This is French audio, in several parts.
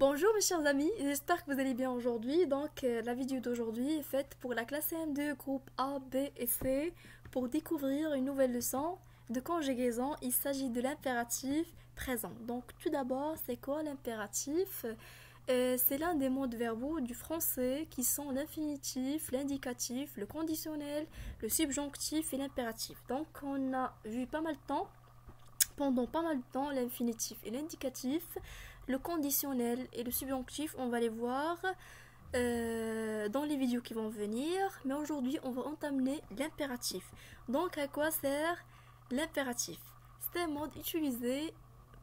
Bonjour mes chers amis, j'espère que vous allez bien aujourd'hui. La vidéo d'aujourd'hui est faite pour la classe CM2 groupe A, B et C pour découvrir une nouvelle leçon de conjugaison. Il s'agit de l'impératif présent. Donc tout d'abord, c'est quoi l'impératif? C'est l'un des modes verbaux du français qui sont l'infinitif, l'indicatif, le conditionnel, le subjonctif et l'impératif. Donc on a vu pendant pas mal de temps l'infinitif et l'indicatif. Le conditionnel et le subjonctif, on va les voir dans les vidéos qui vont venir. Mais aujourd'hui, on va entamer l'impératif. Donc, à quoi sert l'impératif? C'est un mode utilisé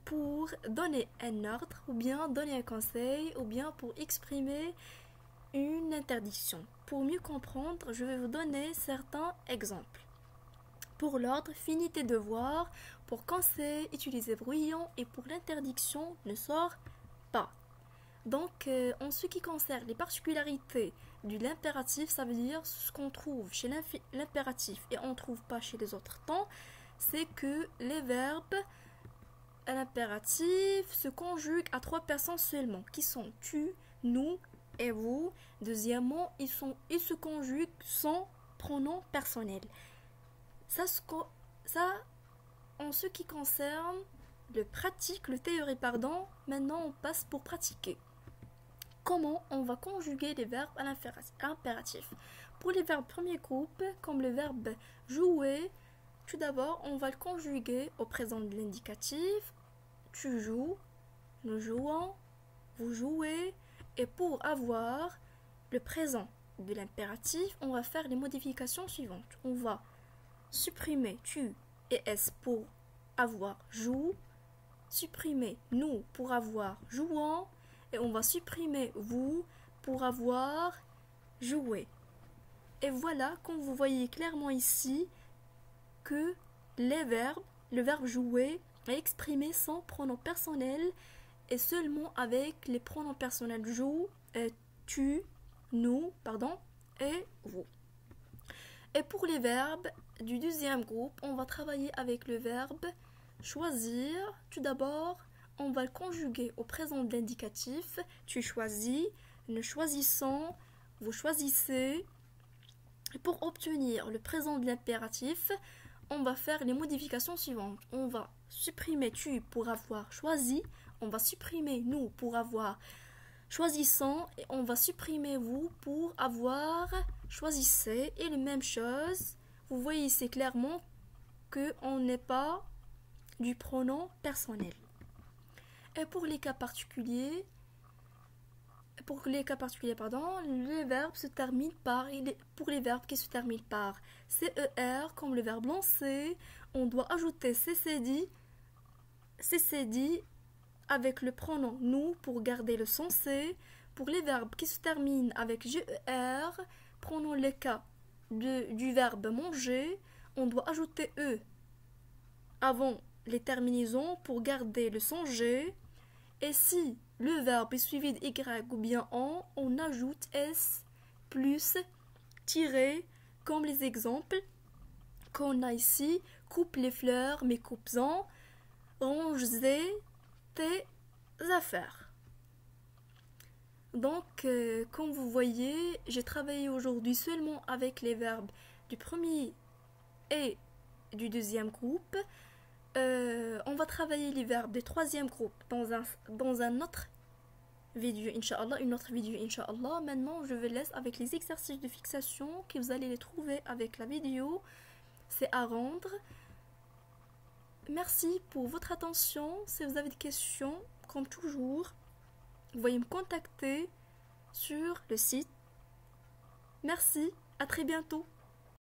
pour donner un ordre, ou bien donner un conseil, ou bien pour exprimer une interdiction. Pour mieux comprendre, je vais vous donner certains exemples. Pour l'ordre, finis tes devoirs. Pour conseil, utilisez bruyant. Et pour l'interdiction, ne sors pas. Donc, en ce qui concerne les particularités de l'impératif, ça veut dire ce qu'on trouve chez l'impératif et on ne trouve pas chez les autres temps, c'est que les verbes à l'impératif se conjuguent à 3 personnes seulement, qui sont tu, nous et vous. Deuxièmement, ils se conjuguent sans pronom personnel. Ça, en ce qui concerne le théorie, maintenant on passe pour pratiquer. Comment on va conjuguer les verbes à l'impératif? Pour les verbes premier groupe, comme le verbe jouer, tout d'abord on va le conjuguer au présent de l'indicatif. Tu joues, nous jouons, vous jouez. Et pour avoir le présent de l'impératif, on va faire les modifications suivantes. On va supprimer tu et s pour avoir joue, supprimer nous pour avoir jouant, et on va supprimer vous pour avoir joué. Et voilà, comme vous voyez clairement ici, que le verbe jouer est exprimé sans pronom personnel et seulement avec les pronoms personnels joue, tu, nous, et vous. Et pour les verbes du deuxième groupe, on va travailler avec le verbe choisir. Tout d'abord, on va le conjuguer au présent de l'indicatif. Tu choisis, nous choisissons, vous choisissez. Et pour obtenir le présent de l'impératif, on va faire les modifications suivantes. On va supprimer tu pour avoir choisi, on va supprimer nous pour avoir choisissant, et on va supprimer vous pour avoir choisissez. Et la même chose, vous voyez ici clairement qu'on n'est pas du pronom personnel. Et pour les cas particuliers, les verbes se terminent par, pour les verbes qui se terminent par CER, comme le verbe lancer, on doit ajouter CCD avec le pronom nous pour garder le sensé. Pour les verbes qui se terminent avec GER, prenons le cas du verbe manger, on doit ajouter E avant les terminaisons pour garder le songé. Et si le verbe est suivi de Y ou bien on ajoute S plus tiré, comme les exemples qu'on a ici. Coupe les fleurs, mais coupe-en. Range tes affaires. Donc, comme vous voyez, j'ai travaillé aujourd'hui seulement avec les verbes du premier et du deuxième groupe. On va travailler les verbes du troisième groupe dans un autre vidéo, Inch'Allah, une autre vidéo, Inch'Allah. Maintenant, je vous laisse avec les exercices de fixation que vous allez les trouver avec la vidéo. C'est à rendre. Merci pour votre attention. Si vous avez des questions, comme toujours, vous pouvez me contacter sur le site. Merci, à très bientôt.